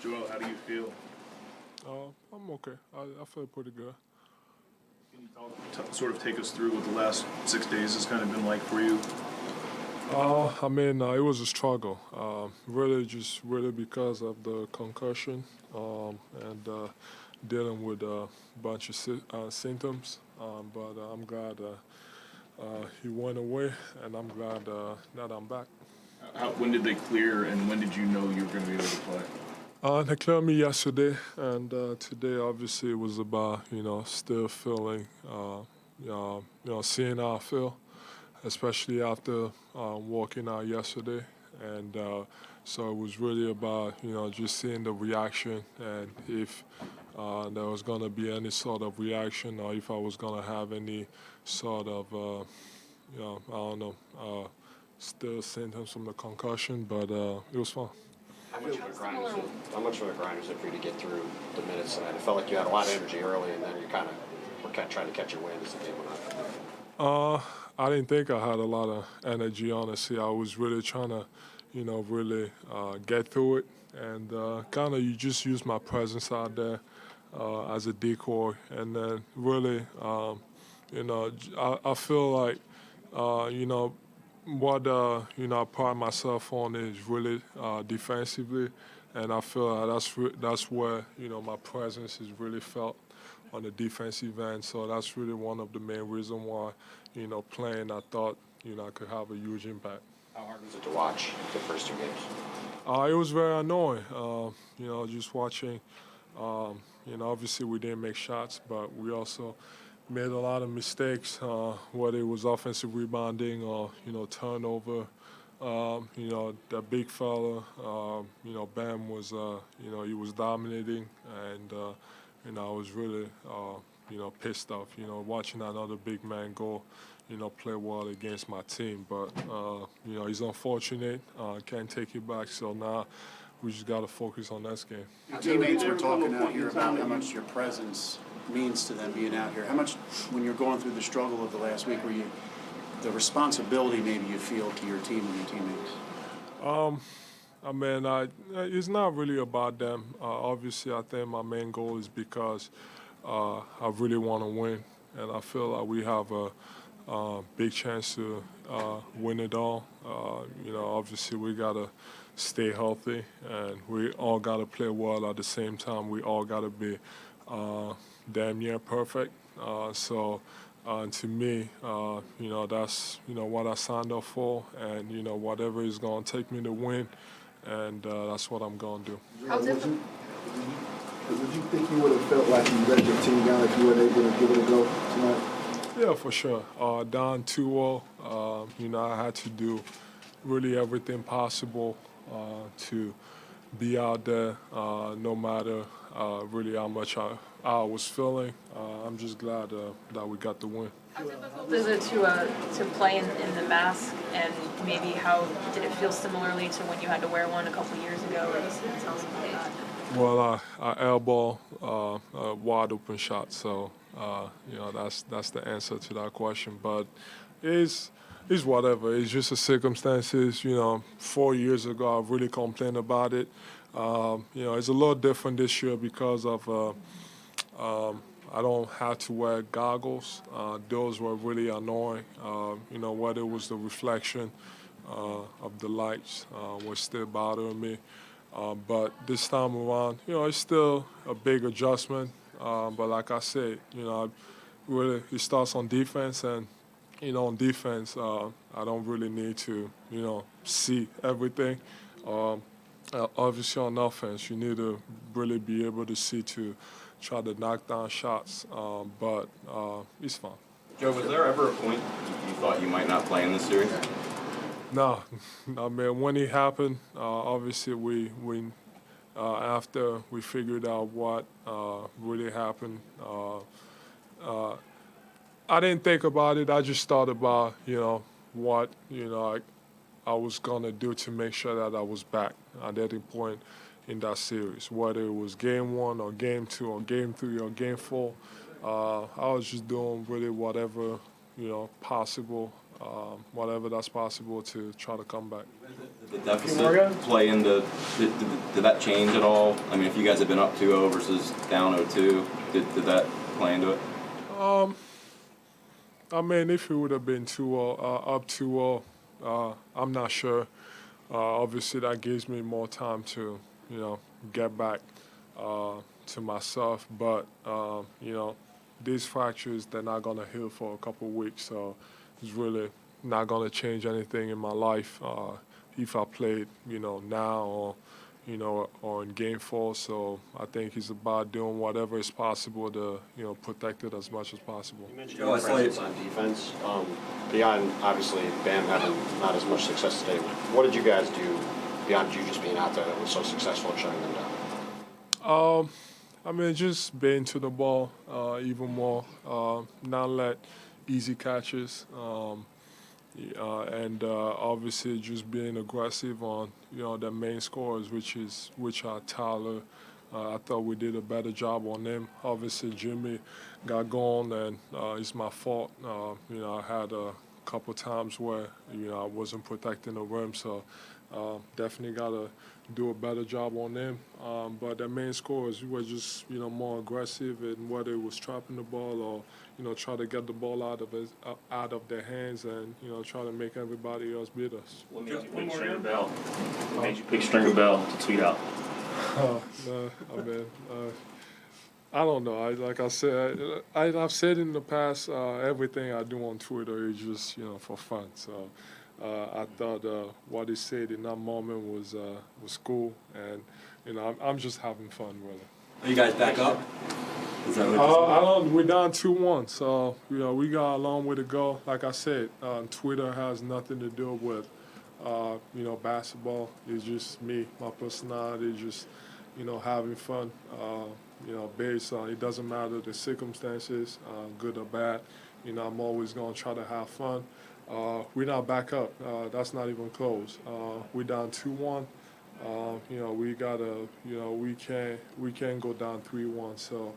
Joel, how do you feel? I'm okay. I feel pretty good. Can you sort of take us through what the last 6 days has kind of been like for you? It was a struggle. Really because of the concussion and dealing with a bunch of symptoms. But I'm glad he went away, and I'm glad that I'm back. When did they clear, and when did you know you were going to be able to play? They cleared me yesterday, and today obviously it was about still feeling, seeing how I feel, especially after walking out yesterday, and so it was really about just seeing the reaction and if there was going to be any sort of reaction or if I was going to have any sort of I don't know, still symptoms from the concussion, but it was fun. How much of a grind was it for you to get through the minutes tonight? It felt like you had a lot of energy early, and then you kind of were trying to catch your wind as the game went on. I didn't think I had a lot of energy, honestly. I was really trying to, really get through it. And kind of you just use my presence out there as a decoy. And then really, I feel like, what I pride myself on is really defensively, and I feel like that's where my presence is really felt on the defensive end. So that's really one of the main reasons why playing I thought I could have a huge impact. How hard was it to watch the first two games? It was very annoying. Just watching. Obviously we didn't make shots, but we also made a lot of mistakes, whether it was offensive rebounding or, turnover. That big fella, Bam was, he was dominating, and, I was really, pissed off, watching another big man go, play well against my team. But, he's unfortunate, can't take it back, so now we just got to focus on next game. Your teammates were talking out here about how much your presence means to them being out here. How much, when you're going through the struggle of the last week, the responsibility maybe you feel to your team and your teammates? It's not really about them. Obviously, I think my main goal is because I really want to win, and I feel like we have a big chance to win it all. Obviously, we got to stay healthy, and we all got to play well at the same time. We all got to be damn near perfect. To me, that's what I signed up for, and whatever is going to take me to win, and that's what I'm going to do. Would you think you would have felt like you let your team down if you weren't able to give it a go tonight? Yeah, for sure. Down 2-0, I had to do really everything possible to be out there, no matter really how much I was feeling. I'm just glad that we got the win. How difficult is it to play in the mask, and maybe how did it feel similarly to when you had to wear one a couple years ago? Or something like that? Well, I airball a wide open shot, so that's the answer to that question. But it's whatever. It's just the circumstances. 4 years ago, I really complained about it. It's a little different this year because of I don't have to wear goggles. Those were really annoying. Whether it was the reflection of the lights was still bothering me. But this time around, it's still a big adjustment. But like I said, really it starts on defense, and on defense, I don't really need to, see everything. Obviously on offense, you need to really be able to see to try to knock down shots, but it's fun. Joe, was there ever a point you thought you might not play in this series? No, when it happened, obviously we after we figured out what really happened, I didn't think about it. I just thought about, what, I was going to do to make sure that I was back at any point in that series, whether it was game 1 or game 2 or game 3 or game 4. I was just doing really whatever, possible whatever that's possible to try to come back. Did the deficit play into, did that change at all? I mean, if you guys had been up 2-0 versus down 0-2, did that play into it? I mean, if it would have been up 2-0, I'm not sure. Obviously, that gives me more time to, get back to myself. But, these fractures, they're not going to heal for a couple of weeks. So it's really not going to change anything in my life if I played, now or in game 4. So I think it's about doing whatever is possible to, protect it as much as possible. You mentioned your presence on defense. Beyond, obviously, Bam having not as much success today, what did you guys do beyond you just being out there that was so successful at shutting them down? I mean, just being to the ball even more, not let easy catches, and obviously just being aggressive on the main scorers, which are Tyler. I thought we did a better job on them. Obviously, Jimmy got gone, and it's my fault. I had a couple times where I wasn't protecting the rim, so definitely got to do a better job on them. But the main scorers were just more aggressive, and whether it was trapping the ball or try to get the ball out of their hands, and try to make everybody else beat us. What made you pick Stringer Bell? What made you pick Stringer Bell to tweet out? I mean, I don't know. Like I said, I've said in the past, everything I do on Twitter is just for fun. So I thought what he said in that moment was cool, and I'm just having fun with it. Are you guys back up? Is that what I don't. We're down 2-1, so we got a long way to go. Like I said, Twitter has nothing to do with basketball. It's just me, my personality, just having fun. Based on it doesn't matter the circumstances, good or bad. I'm always gonna try to have fun. We're not back up. That's not even close. We're down 2-1. We gotta. We can't go down 3-1. So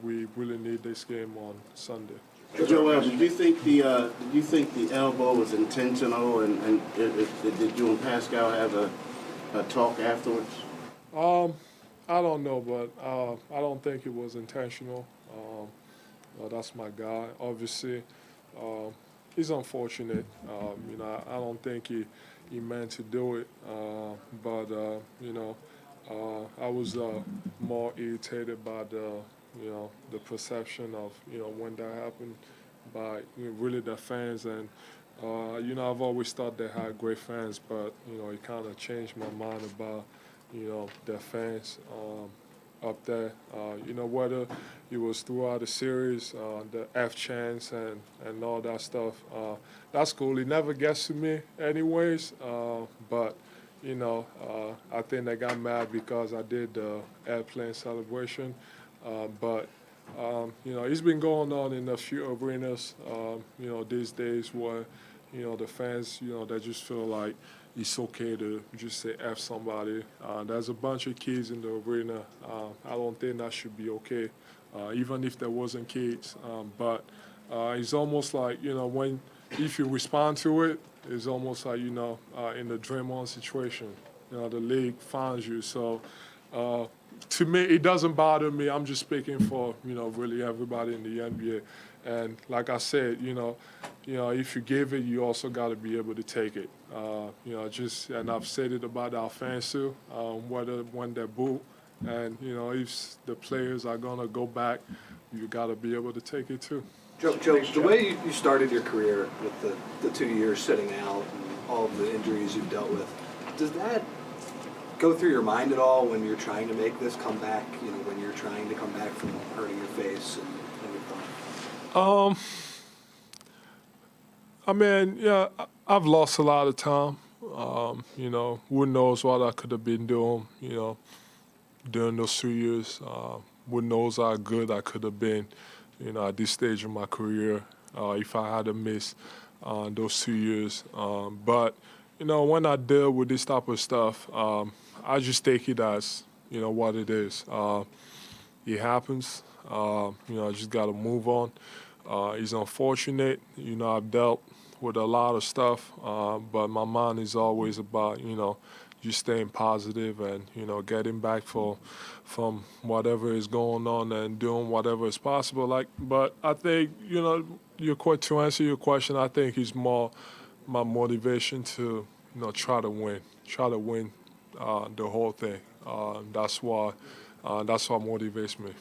we really need this game on Sunday. Joel, did you think the elbow was intentional, and did you and Pascal have a talk afterwards? I don't know, but I don't think it was intentional. That's my guy. Obviously, he's unfortunate. I don't think he meant to do it, but I was more irritated by the perception of when that happened by really the fans, and I've always thought they had great fans, but it kind of changed my mind about their fans up there. Whether it was throughout the series, the F chants and all that stuff. That's cool. It never gets to me anyways, but I think they got mad because I did the airplane celebration. But it's been going on in a few arenas, these days where, the fans, they just feel like it's okay to just say F somebody. There's a bunch of kids in the arena. I don't think that should be okay, even if there wasn't kids. But it's almost like, if you respond to it, it's almost like, in the Draymond situation, the league finds you. So to me, it doesn't bother me. I'm just speaking for, really everybody in the NBA. And like I said, if you give it, you also got to be able to take it. And I've said it about our fans too, when they boo. And, if the players are going to go back, you got to be able to take it too. Joe, the way you started your career with the 2 years sitting out and all of the injuries you've dealt with, does that go through your mind at all when you're trying to make this comeback, when you're trying to come back from hurting your face and everything? I mean, yeah, I've lost a lot of time. Who knows what I could have been doing, during those 2 years. Who knows how good I could have been, at this stage of my career, if I had missed those 2 years. But, when I deal with this type of stuff, I just take it as, what it is. It happens. I just got to move on. It's unfortunate. I've dealt with a lot of stuff, but my mind is always about, just staying positive and, getting back from whatever is going on and doing whatever is possible. But I think, to answer your question, I think it's more my motivation to, try to win the whole thing. That's what motivates me.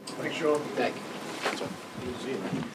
Thanks, Sean. Thank you. Good to see you, man.